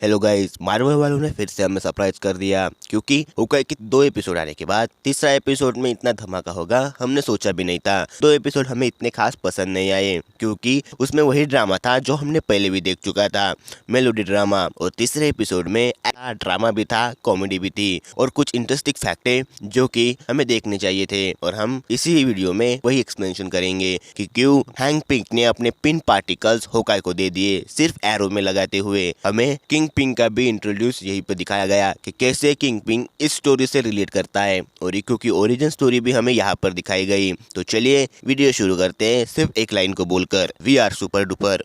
Hello guys, Marvel वालों ने फिर से हमें सरप्राइज कर दिया क्योंकि होकाई के 2 एपिसोड आने के बाद तीसरा एपिसोड में इतना धमाका होगा हमने सोचा भी नहीं था। 2 एपिसोड हमें इतने खास पसंद नहीं आए क्योंकि उसमें वही ड्रामा था जो हमने पहले भी देख चुका था, मेलोडी ड्रामा। और तीसरे एपिसोड में ड्रामा भी था, कॉमेडी भी थी और कुछ इंटरेस्टिंग फैक्ट है जो कि हमें देखने चाहिए थे। और हम इसी वीडियो में वही एक्सप्लेनेशन करेंगे कि क्यों हैंक पिंक ने अपने पिन पार्टिकल्स होकाई को दे दिए सिर्फ एरो में लगाते हुए। हमें किंग पिंग का भी इंट्रोड्यूस यहीं पर दिखाया गया कि कैसे किंग पिंग इस स्टोरी से रिलेट करता है और इको की ओरिजिन स्टोरी भी हमें यहाँ पर दिखाई गई। तो चलिए वीडियो शुरू करते हैं सिर्फ एक लाइन को बोलकर, वी आर सुपर डुपर।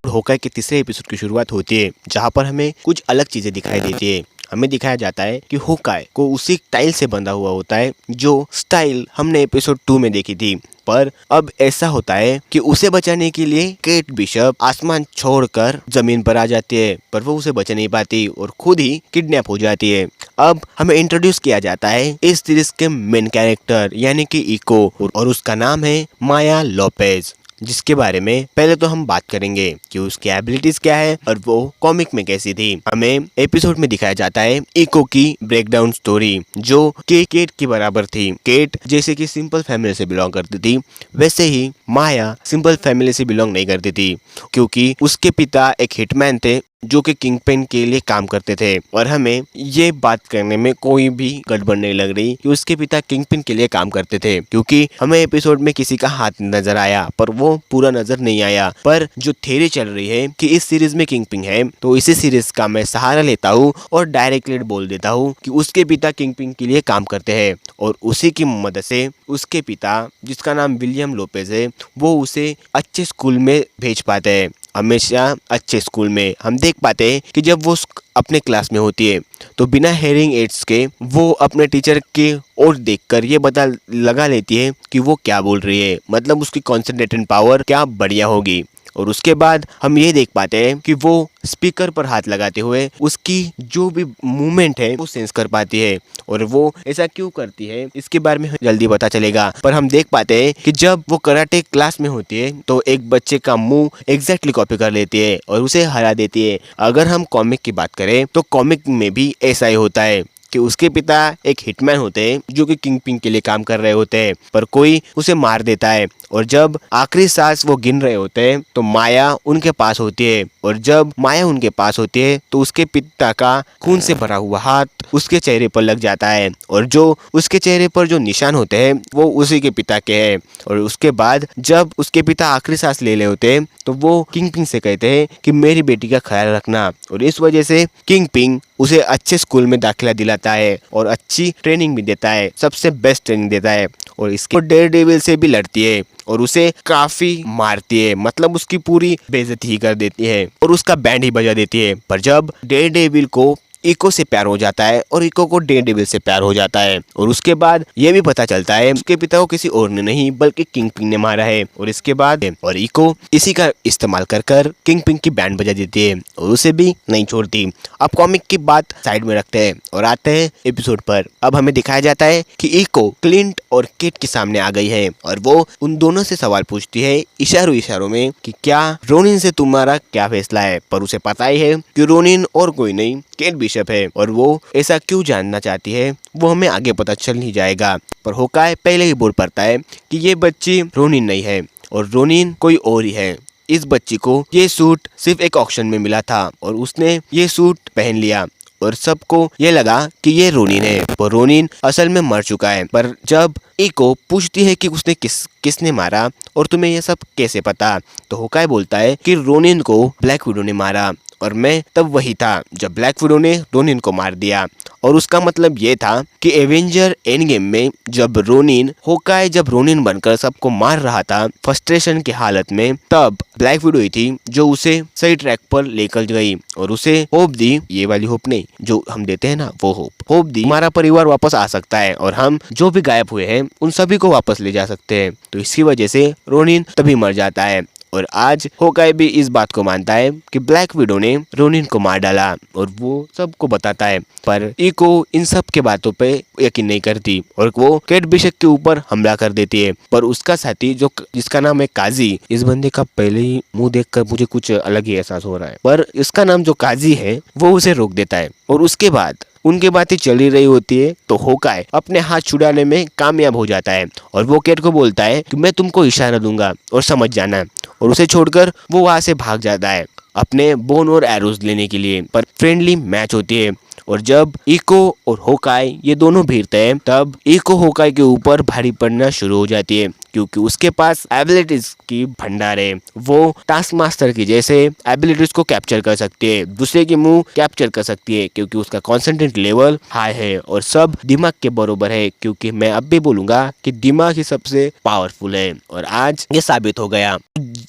होकाई के तीसरे एपिसोड की शुरुआत होती है जहाँ पर हमें कुछ अलग चीजें दिखाई देती है। हमें दिखाया जाता है कि होकाई को उसी स्टाइल से बंधा हुआ होता है जो स्टाइल हमने एपिसोड 2 में देखी थी, पर अब ऐसा होता है कि उसे बचाने के लिए केट बिशप आसमान छोड़कर जमीन पर आ जाती है, पर वो उसे बचा नहीं पाती और खुद ही किडनैप हो जाती है। अब हमें इंट्रोड्यूस किया जाता है इस सीरीज के मेन कैरेक्टर यानी कि इको, और उसका नाम है माया लोपेज, जिसके बारे में पहले तो हम बात करेंगे कि उसकी एबिलिटीज क्या है और वो कॉमिक में कैसी थी। हमें एपिसोड में दिखाया जाता है इको की ब्रेकडाउन स्टोरी जो कि केट की बराबर थी। केट जैसे कि सिंपल फैमिली से बिलोंग करती थी, वैसे ही माया सिंपल फैमिली से बिलोंग नहीं करती थी क्योंकि उसके पिता एक हिटमैन थे जो कि किंगपिन के लिए काम करते थे। और हमें ये बात करने में कोई भी गड़बड़ नहीं लग रही कि उसके पिता किंगपिन के लिए काम करते थे, क्योंकि हमें एपिसोड में किसी का हाथ नजर आया पर वो पूरा नजर नहीं आया। पर जो थ्योरी चल रही है कि इस सीरीज में किंगपिन है, तो इसी सीरीज का मैं सहारा लेता हूँ और डायरेक्टली बोल देता हूँ कि उसके पिता किंगपिन के लिए काम करते हैं और उसी की मदद से उसके पिता, जिसका नाम विलियम लोपेज है, वो उसे अच्छे स्कूल में भेज पाते हैं। हमेशा अच्छे स्कूल में हम देख पाते हैं कि जब वो अपने क्लास में होती है तो बिना हेयरिंग एड्स के वो अपने टीचर के ओर देखकर ये पता लगा लेती है कि वो क्या बोल रही है, मतलब उसकी कंसंट्रेशन पावर क्या बढ़िया होगी। और उसके बाद हम ये देख पाते हैं कि वो स्पीकर पर हाथ लगाते हुए उसकी जो भी मूवमेंट है वो सेंस कर पाती है, और वो ऐसा क्यों करती है इसके बारे में जल्दी पता चलेगा। पर हम देख पाते हैं कि जब वो कराटे क्लास में होती है तो एक बच्चे का मुंह एग्जैक्टली कॉपी कर लेती है और उसे हरा देती है। अगर हम कॉमिक की बात करें तो कॉमिक में भी ऐसा ही होता है कि उसके पिता एक हिटमैन होते हैं जो कि किंगपिन के लिए काम कर रहे होते हैं, पर कोई उसे मार देता है। और जब आखिरी सांस वो गिन रहे होते हैं तो माया उनके पास होती है, और जब माया उनके पास होती है तो उसके पिता का खून से भरा हुआ हाथ उसके चेहरे पर लग जाता है, और जो उसके चेहरे पर जो निशान होते हैं वो उसी के पिता के हैं। और उसके बाद जब उसके पिता आखिरी सांस ले रहे होते हैं तो वो किंगपिन से कहते हैं कि मेरी बेटी का ख्याल रखना, और इस वजह से किंगपिन उसे अच्छे स्कूल में दाखिला दिलाता है और अच्छी ट्रेनिंग भी देता है, सबसे बेस्ट ट्रेनिंग देता है। और इसके डेयरडेविल से भी लड़ती है और उसे काफी मारती है, मतलब उसकी पूरी बेइज्जती ही कर देती है और उसका बैंड ही बजा देती है। पर जब डेयरडेविल को इको से प्यार हो जाता है और इको को डेयरडेविल से प्यार हो जाता है, और उसके बाद ये भी पता चलता है उसके पिता को किसी और ने नहीं बल्कि किंगपिन ने मारा है। और इसके बाद और इको इसी का इस्तेमाल कर कर किंगपिन की बैंड बजा देती है और उसे भी नहीं छोड़ती। अब कॉमिक की बात साइड में रखते हैं और आते हैं एपिसोड पर। अब हमें दिखाया जाता है कि इको क्लिंट और केट के सामने आ गई है और वो उन दोनों से सवाल पूछती है इशारों इशारों में कि क्या रोनिन से तुम्हारा क्या फैसला है। पर उसे पता ही है कि रोनिन और कोई नहीं केट बिशप है, और वो ऐसा क्यों जानना चाहती है वो हमें आगे पता चल ही जाएगा। पर होकाई पहले ही बोल पड़ता है कि ये बच्ची रोनिन नहीं है और रोनिन कोई और ही है। इस बच्ची को ये सूट सिर्फ एक ऑक्शन में मिला था और उसने ये सूट पहन लिया और सबको ये लगा कि ये रोनिन है, पर रोनिन असल में मर चुका है। पर जब इको पूछती है कि उसने किसने मारा और तुम्हें ये सब कैसे पता, तो होकाई बोलता है कि रोनिन को ब्लैक विडो ने मारा और मैं तब वही था जब ब्लैक विडो ने रोनिन को मार दिया। और उसका मतलब ये था कि एवेंजर एंड गेम में जब रोनिन बनकर सबको मार रहा था फ्रस्ट्रेशन की हालत में, तब ब्लैक विडो ही थी जो उसे सही ट्रैक पर लेकर गई और उसे होप दी, ये वाली होप नहीं जो हम देते हैं ना, वो होप दी हमारा परिवार वापस आ सकता है और हम जो भी गायब हुए हैं उन सभी को वापस ले जा सकते हैं। तो इसकी वजह से रोनिन तभी मर जाता है और आज होकाई भी इस बात को मानता है कि ब्लैक विडो ने रोनिन को मार डाला और वो सबको बताता है, पर इको इन सब के बातों पे यकीन नहीं करती और वो केट बिशप के ऊपर हमला कर देती है। पर उसका साथी जो जिसका नाम है काजी, इस बंदे का पहले ही मुंह देखकर मुझे कुछ अलग ही एहसास हो रहा है, पर इसका नाम जो काजी है वो उसे रोक देता है। और उसके बाद उनकी बातें चल ही रही होती है तो होकाई अपने हाथ छुड़ाने में कामयाब हो जाता है और वो केट को बोलता है कि मैं तुमको इशारा दूंगा और समझ जाना, और उसे छोड़कर वो वहां से भाग जाता है अपने बोन और एरोज लेने के लिए। पर फ्रेंडली मैच होती है और जब इको और होकाई ये दोनों भिड़ते हैं तब इको होकाई के ऊपर भारी पड़ना शुरू हो जाती है क्योंकि उसके पास एबिलिटीज की भंडार है। वो टास्क मास्टर की जैसे एबिलिटीज को कैप्चर कर सकती है, दूसरे की मुंह कैप्चर कर सकती है क्योंकि उसका कॉन्सेंट्रेट लेवल हाई है और सब दिमाग के बराबर है, क्योंकि मैं अब भी बोलूंगा कि दिमाग ही सबसे पावरफुल है। और आज ये साबित हो गया।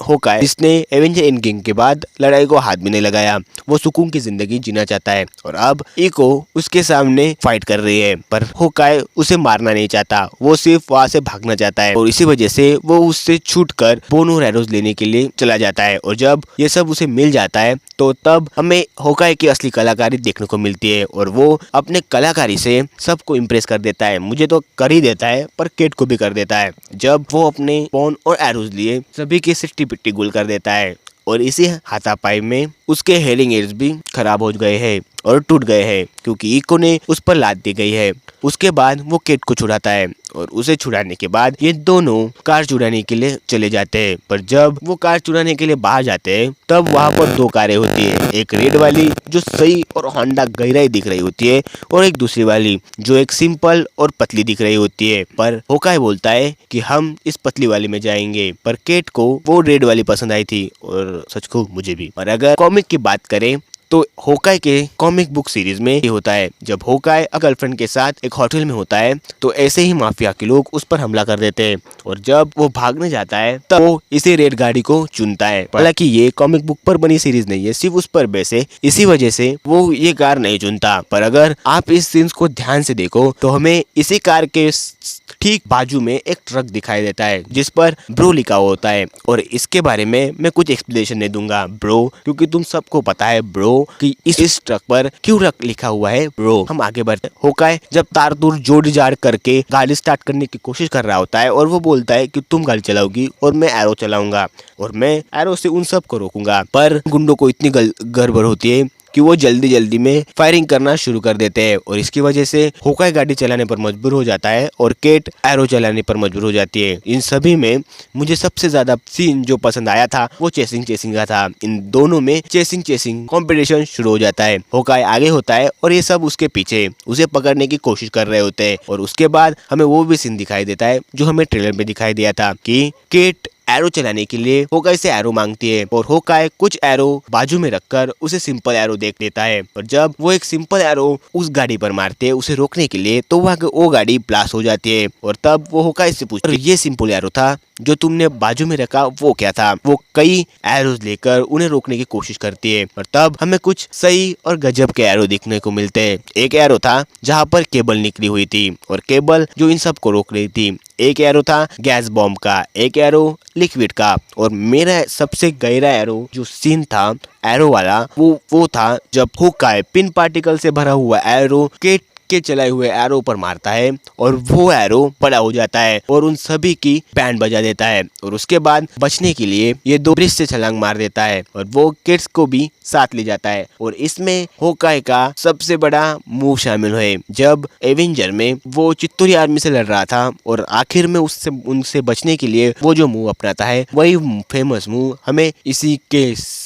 होकाई जिसने एवेंजर एंड गेम के बाद लड़ाई को हाथ भी नहीं लगाया, वो सुकून की जिंदगी जीना चाहता है और अब इको उसके सामने फाइट कर रही है, पर होकाई उसे मारना नहीं चाहता, वो सिर्फ वहां से भागना चाहता है और इसी वजह से वो उससे छूटकर बोन और एरोज लेने के लिए चला जाता है। और जब ये सब उसे मिल जाता है तो तब हमें होकाई की असली कलाकारी देखने को मिलती है और वो अपने कलाकारी से सबको इम्प्रेस कर देता है। मुझे तो कर ही देता है पर केट को भी कर देता है जब वो अपने बोन और एरोज लिए सभी के सिट्टी पिट्टी गुल कर देता है। और इसी हाथापाई में उसके हेलिंग एड्स भी खराब हो गए हैं और टूट गए हैं क्योंकि इको ने उस पर लाद दी गई है। उसके बाद वो केट को छुड़ाता है और उसे छुड़ाने के बाद ये दोनों कार चुराने के लिए चले जाते हैं। पर जब वो कार चुराने के लिए बाहर जाते हैं तब वहाँ पर दो कारें होती है, एक रेड वाली जो सही और होंडा गहराई दिख रही होती है और एक दूसरी वाली जो एक सिंपल और पतली दिख रही होती है। पर होकाई बोलता है कि हम इस पतली वाली में जाएंगे, पर केट को वो रेड वाली पसंद आई थी और सच को मुझे भी। और अगर कॉमिक की बात करें तो होकाई के कॉमिक बुक सीरीज में ये होता है, जब होकाई गर्लफ्रेंड के साथ एक होटल में होता है तो ऐसे ही माफिया के लोग उस पर हमला कर देते हैं और जब वो भागने जाता है तब वो इसी रेड गाड़ी को चुनता है। हालांकि ये कॉमिक बुक पर बनी सीरीज नहीं है, सिर्फ उस पर बेस है, इसी वजह से वो ये कार नहीं चुनता। पर अगर आप इस सीन्स को ध्यान से देखो तो हमें इसी कार के ठीक बाजू में एक ट्रक दिखाई देता है जिस पर ब्रो लिखा हुआ होता है और इसके बारे में मैं कुछ एक्सप्लेनेशन नहीं दूंगा ब्रो, क्योंकि तुम सबको पता है ब्रो कि इस ट्रक पर क्यों लिखा हुआ है ब्रो। हम आगे बढ़ते। होकाई जब तार तूर जोड़ जाड़ करके गाड़ी स्टार्ट करने की कोशिश कर रहा होता है और वो बोलता है कि तुम गाड़ी चलाओगी और मैं एरो चलाऊंगा और मैं एरो से उन सब को रोकूंगा। पर गुंडों को इतनी गड़बड़ होती है कि वो जल्दी जल्दी में फायरिंग करना शुरू कर देते हैं और इसकी वजह से होकाई गाड़ी चलाने पर मजबूर हो जाता है और केट एरो चलाने पर मजबूर हो जाती है। इन सभी में मुझे सबसे ज्यादा सीन जो पसंद आया था वो चेसिंग का था। इन दोनों में चेसिंग कंपटीशन शुरू हो जाता है। होकाई आगे होता है और ये सब उसके पीछे उसे पकड़ने की कोशिश कर रहे होते हैं और उसके बाद हमें वो भी सीन दिखाई देता है जो हमें ट्रेलर में दिखाई दिया था कि केट एरो चलाने के लिए होकाई से एरो मांगती है और होकाई कुछ एरो बाजू में रखकर उसे सिंपल एरो देख देता है और जब वो एक सिंपल एरो उस गाड़ी पर मारते हैं उसे रोकने के लिए तो वो गाड़ी ब्लास्ट हो जाती है और तब वो होकाई से पूछता है ये सिंपल एरो था जो तुमने बाजू में रखा वो क्या था। वो कई एरोज लेकर उन्हें रोकने की कोशिश करती है और तब हमें कुछ सही और गजब के एरो देखने को मिलते हैं। एक एरो था जहाँ पर केबल निकली हुई थी और केबल जो इन सब को रोक रही थी, एक एरो था गैस बॉम्ब का, एक एरो लिक्विड का और मेरा सबसे गहरा एरो जो सीन था एरो वाला वो था जब होकाई पिन पार्टिकल से भरा हुआ एरो केट के चलाए हुए एरो पर मारता है और वो एरो बड़ा हो जाता है और उन सभी की बैंड बजा देता है और उसके बाद बचने के लिए ये दो ब्रिज से छलांग मार देता है और वो किड्स को भी साथ ले जाता है। और इसमें होकाई का सबसे बड़ा मूव शामिल है जब एवेंजर में वो चित्तूरी आर्मी से लड़ रहा था और आखिर में उनसे बचने के लिए वो जो मूव अपनाता है वही फेमस मूव हमें इसी के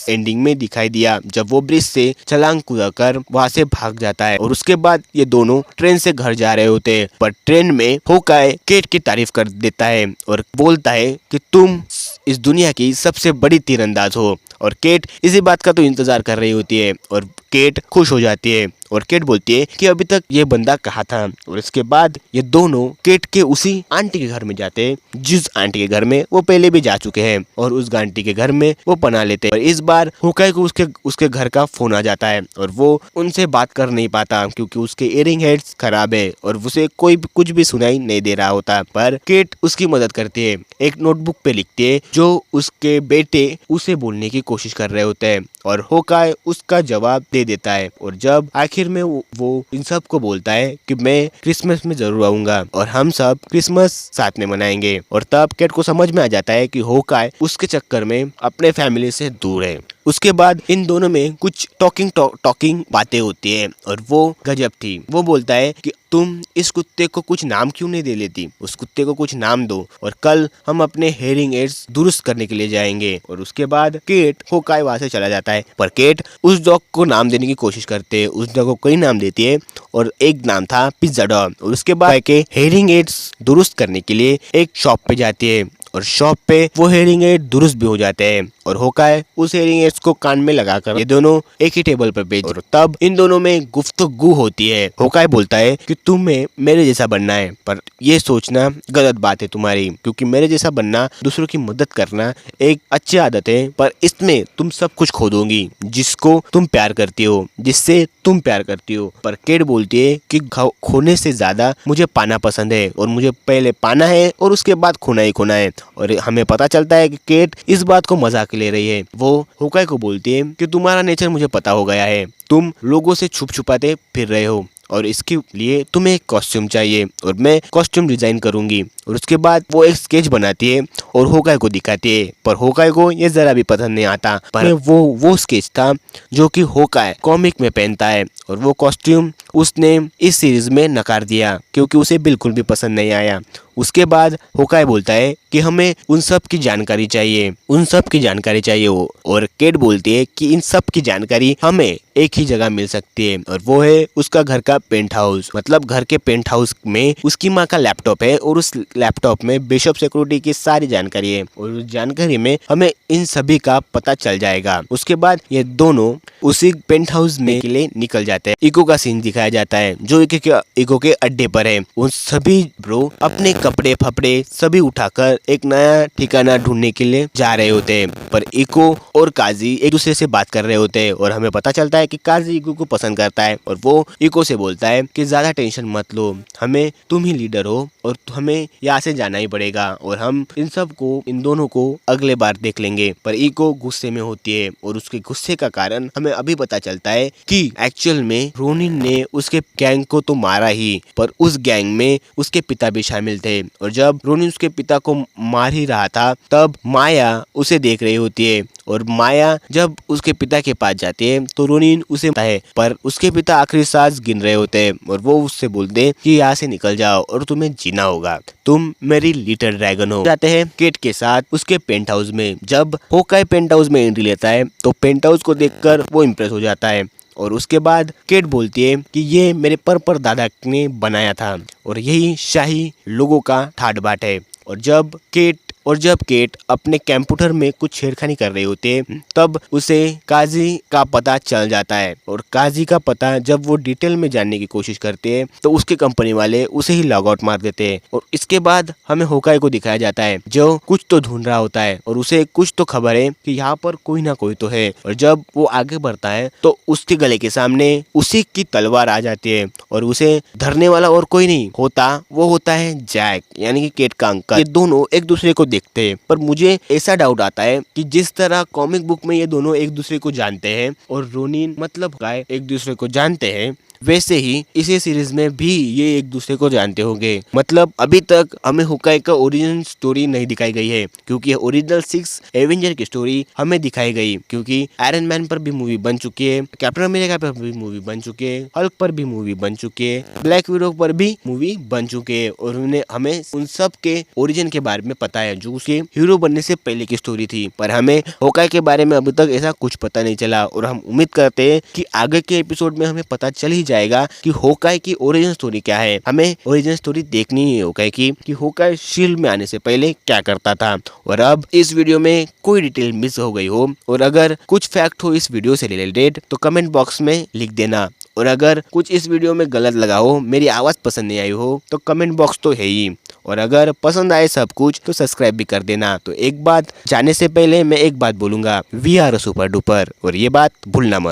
एंडिंग में दिखाई दिया जब वो ब्रिज से छलांग कूदकर वहां से भाग जाता है। और उसके बाद ये दोनों ट्रेन से घर जा रहे होते हैं पर ट्रेन में होकाई केट की तारीफ कर देता है और बोलता है कि तुम इस दुनिया की सबसे बड़ी तीरंदाज हो और केट इसी बात का तो इंतजार कर रही होती है और केट खुश हो जाती है और केट बोलती है कि अभी तक ये बंदा कहाँ था। और इसके बाद ये दोनों केट के उसी आंटी के घर में जाते हैं जिस आंटी के घर में वो पहले भी जा चुके हैं, और उस आंटी के घर में वो पनाह लेते हैं। और इस बार होकाई को उसके घर का फोन आ जाता है और वो उनसे बात कर नहीं पाता क्योंकि उसके इयरिंग हेड्स खराब है और उसे कोई कुछ भी सुनाई नहीं दे रहा होता। पर केट उसकी मदद करती है, एक नोटबुक पे लिखती है जो उसके बेटे उसे बोलने की कोशिश कर रहे होते हैं, और होकाई उसका जवाब दे देता है। और जब आखिर में वो इन सब को बोलता है कि मैं क्रिसमस में जरूर आऊंगा और हम सब क्रिसमस साथ में मनाएंगे, और तब केट को समझ में आ जाता है कि होकाई उसके चक्कर में अपने फैमिली से दूर है। उसके बाद इन दोनों में कुछ टॉकिंग बातें होती है और वो गजब थी। वो बोलता है कि तुम इस कुत्ते को कुछ नाम क्यों नहीं दे लेती, उस कुत्ते को कुछ नाम दो और कल हम अपने हेयरिंग एड्स दुरुस्त करने के लिए जाएंगे। और उसके बाद केट होकाई वहां से चला जाता है, पर केट उस डॉग को नाम देने की कोशिश करते है, उस डॉग को कई नाम देती है और एक नाम था पिज्जा डॉग। और उसके बाद के हेयरिंग एड्स दुरुस्त करने के लिए एक शॉप पे जाती है और शॉप पे वो हेयरिंग एड दुरुस्त भी हो जाते हैं, और होकाई उस हेयरिंग एड्स को कान में लगाकर ये दोनों एक ही टेबल पर बैठ। और तब इन दोनों में गुफ्तगू होती है। होकाई बोलता है कि तुम्हें मेरे जैसा बनना है, पर ये सोचना गलत बात है तुम्हारी, क्योंकि मेरे जैसा बनना, दूसरों की मदद करना एक अच्छी आदत है, पर इसमें तुम सब कुछ खो दोगी जिसको तुम प्यार करती हो, जिससे तुम प्यार करती हो। पर केट बोलती है कि खोने से ज्यादा मुझे पाना पसंद है, और मुझे पहले पाना है और उसके बाद खोना ही खोना है। और हमें पता चलता है कि केट इस बात को मजाक ले रही है। वो होकाई को बोलती है कि तुम्हारा नेचर मुझे पता हो गया है, तुम लोगों से छुप छुपाते फिर रहे हो और इसके लिए तुम्हें एक कॉस्ट्यूम चाहिए और मैं कॉस्ट्यूम डिजाइन करूंगी। और उसके बाद वो एक स्केच बनाती है और होकाई को दिखाती है, पर होकाई को ये जरा भी पसंद नहीं आता। पर वो स्केच था जो कि होकाई कॉमिक में पहनता है, और वो कॉस्ट्यूम उसने इस सीरीज में नकार दिया क्योंकि उसे बिल्कुल भी पसंद नहीं आया। उसके बाद होकाई बोलता है कि हमें उन सब की जानकारी चाहिए, उन सब की जानकारी चाहिए वो। और केट बोलती है कि इन सब की जानकारी हमें एक ही जगह मिल सकती है, और वो है उसका घर का पेंट हाउस। मतलब घर के पेंट हाउस में उसकी माँ का लैपटॉप है और उस लैपटॉप में बिशप सिक्योरिटी की सारी जानकारी है, और उस जानकारी में हमें इन सभी का पता चल जाएगा। उसके बाद ये दोनों उसी पेंट हाउस में के लिए निकल जाते हैं। इको का सीन दिखाया जाता है जो इको के अड्डे पर है। उन सभी ब्रो अपने कपड़े फपड़े सभी उठाकर एक नया ठिकाना ढूंढने के लिए जा रहे होते हैं, पर इको और काजी एक दूसरे से बात कर रहे होते हैं, और हमें पता चलता है कि काजी इको को पसंद करता है, और वो इको से बोलता है कि ज्यादा टेंशन मत लो, हमें तुम ही लीडर हो और हमें यहाँ से जाना ही पड़ेगा, और हम इन दोनों को अगले बार देख लेंगे। पर इको गुस्से में होती है, और उसके गुस्से का कारण हमें अभी पता चलता है कि एक्चुअल में रोनिन ने उसके गैंग को तो मारा ही, पर उस गैंग में उसके पिता भी शामिल थे। और जब रोनिन उसके पिता को मार ही रहा था तब माया उसे देख रही होती है, और माया जब उसके पिता के पास जाती है तो रोनिन उसे है, पर उसके पिता आखिरी सांस गिन रहे होते हैं, और वो उससे बोलते हैं कि यहाँ से निकल जाओ और तुम्हें जीना होगा, तुम मेरी लिटिल ड्रैगन हो। जाते हैं केट के साथ उसके पेंट हाउस में। जब होकाई पेंट हाउस में एंट्री लेता है तो पेंट हाउस को देखकर वो इम्प्रेस हो जाता है, और उसके बाद केट बोलती है कि ये मेरे पर दादा ने बनाया था और यही शाही लोगों का ठाट बाट है। और जब केट अपने कंप्यूटर में कुछ छेड़खानी कर रहे होते हैं तब उसे काजी का पता चल जाता है, और काजी का पता जब वो डिटेल में जानने की कोशिश करते हैं तो उसके कंपनी वाले उसे ही लॉग आउट मार देते हैं। और इसके बाद हमें होकाई को दिखाया जाता है जो कुछ तो ढूंढ रहा होता है, और उसे कुछ तो खबर है कि यहाँ पर कोई ना कोई तो है। और जब वो आगे बढ़ता है तो उसके गले के सामने उसी की तलवार आ जाती है, और उसे धरने वाला और कोई नहीं होता, वो होता है जैक, यानी कि केट का अंकल। ये दोनों एक दूसरे को देखते हैं, पर मुझे ऐसा डाउट आता है कि जिस तरह कॉमिक बुक में ये दोनों एक दूसरे को जानते हैं और रोनिन मतलब गाय एक दूसरे को जानते हैं, वैसे ही इसी सीरीज में भी ये एक दूसरे को जानते होंगे। मतलब अभी तक हमें होकाई का ओरिजिनल स्टोरी नहीं दिखाई गई है, क्योंकि ओरिजिनल 6 एवेंजर की स्टोरी हमें दिखाई गई, क्योंकि आयरन मैन पर भी मूवी बन चुकी है, कैप्टन अमेरिका पर भी मूवी बन चुकी है, हल्क पर भी मूवी बन चुकी है, ब्लैक विडो पर भी मूवी बन चुकी है, और हमें उन सब के ओरिजिन के बारे में पता है जो उसके हीरो बनने से पहले की स्टोरी थी। पर हमें होकाई के बारे में अभी तक ऐसा कुछ पता नहीं चला, और हम उम्मीद करते हैं कि आगे के एपिसोड में हमें पता चल ही जाएगा कि होकाई की ओरिजिन स्टोरी क्या है। हमें ओरिजिन स्टोरी देखनी है होकाई की, कि होकाई शील्ड में आने से पहले क्या करता था। और अब इस वीडियो में कोई डिटेल मिस हो गई हो और अगर कुछ फैक्ट हो इस वीडियो से रिलेटेड तो कमेंट बॉक्स में लिख देना, और अगर कुछ इस वीडियो में गलत लगा हो, मेरी आवाज़ पसंद नहीं आई हो, तो कमेंट बॉक्स तो है ही। और अगर पसंद आए सब कुछ तो सब्सक्राइब भी कर देना। तो एक बात जाने से पहले मैं एक बात बोलूँगा, वी आर सुपर डुपर, और ये बात भूलना मत।